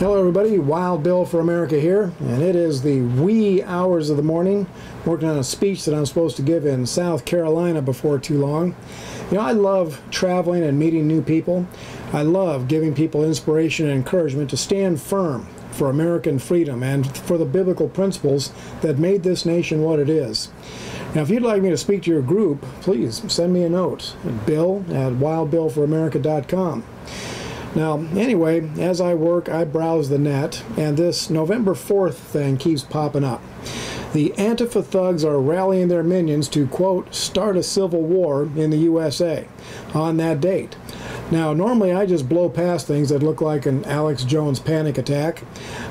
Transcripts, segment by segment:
Hello everybody, Wild Bill for America here, and it is the wee hours of the morning, working on a speech that I'm supposed to give in South Carolina before too long. You know, I love traveling and meeting new people. I love giving people inspiration and encouragement to stand firm for American freedom and for the biblical principles that made this nation what it is. Now, if you'd like me to speak to your group, please send me a note at bill@wildbillforamerica.com. Now, anyway, as I work, I browse the net, and this November 4th thing keeps popping up. The Antifa thugs are rallying their minions to, quote, start a civil war in the USA on that date. Now, normally I just blow past things that look like an Alex Jones panic attack,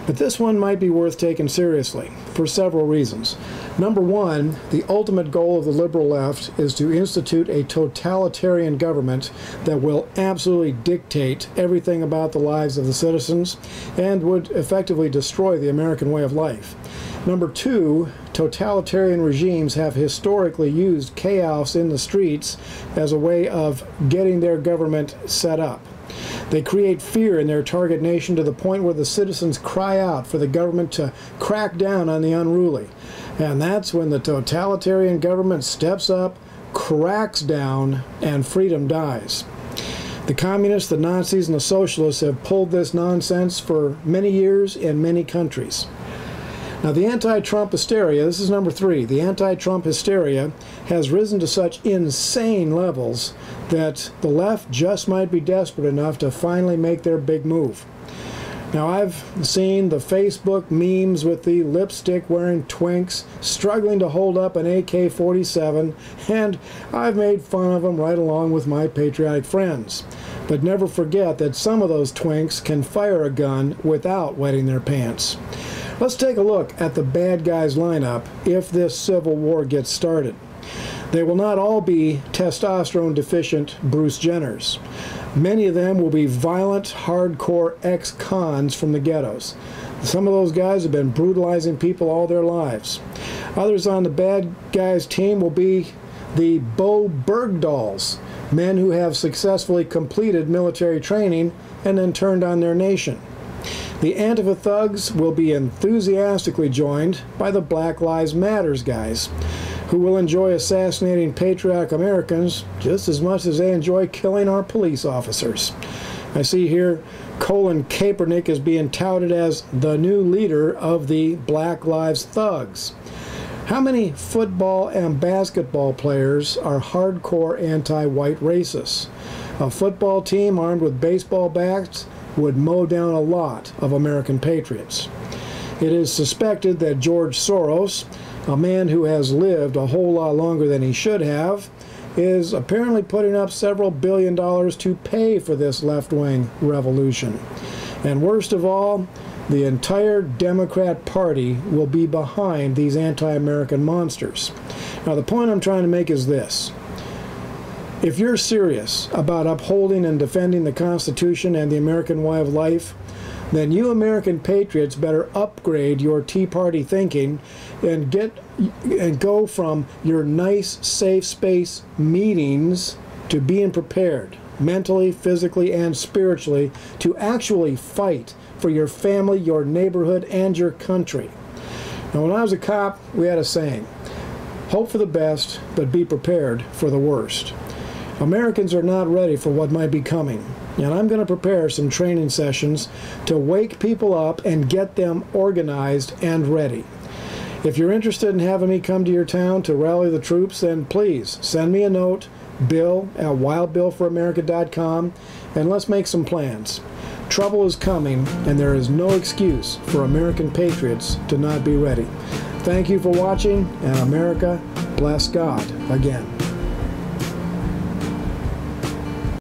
but this one might be worth taking seriously for several reasons. Number one, the ultimate goal of the liberal left is to institute a totalitarian government that will absolutely dictate everything about the lives of the citizens and would effectively destroy the American way of life. Number two, totalitarian regimes have historically used chaos in the streets as a way of getting their government set up. They create fear in their target nation to the point where the citizens cry out for the government to crack down on the unruly. And that's when the totalitarian government steps up, cracks down, and freedom dies. The communists, the Nazis, and the socialists have pulled this nonsense for many years in many countries. Now, the anti-Trump hysteria, this is number three, the anti-Trump hysteria has risen to such insane levels that the left just might be desperate enough to finally make their big move. Now, I've seen the Facebook memes with the lipstick-wearing twinks struggling to hold up an AK-47, and I've made fun of them right along with my patriotic friends. But never forget that some of those twinks can fire a gun without wetting their pants. Let's take a look at the bad guys lineup if this civil war gets started. They will not all be testosterone-deficient Bruce Jenners. Many of them will be violent, hardcore ex-cons from the ghettos. Some of those guys have been brutalizing people all their lives. Others on the bad guys team will be the Bo Bergdahls, men who have successfully completed military training and then turned on their nation. The Antifa thugs will be enthusiastically joined by the Black Lives Matters guys, who will enjoy assassinating patriotic Americans just as much as they enjoy killing our police officers. I see here Colin Kaepernick is being touted as the new leader of the Black Lives Thugs. How many football and basketball players are hardcore anti-white racists? A football team armed with baseball bats would mow down a lot of American patriots. It is suspected that George Soros, a man who has lived a whole lot longer than he should have, is apparently putting up several $billion to pay for this left-wing revolution. And worst of all, the entire Democrat Party will be behind these anti-American monsters. Now, the point I'm trying to make is this. If you're serious about upholding and defending the Constitution and the American way of life, then you American patriots better upgrade your Tea Party thinking and go from your nice, safe space meetings to being prepared, mentally, physically, and spiritually, to actually fight for your family, your neighborhood, and your country. Now, when I was a cop, we had a saying, hope for the best, but be prepared for the worst. Americans are not ready for what might be coming, and I'm going to prepare some training sessions to wake people up and get them organized and ready. If you're interested in having me come to your town to rally the troops, then please send me a note, bill@wildbillforamerica.com, and let's make some plans. Trouble is coming, and there is no excuse for American patriots to not be ready. Thank you for watching, and America, bless God again.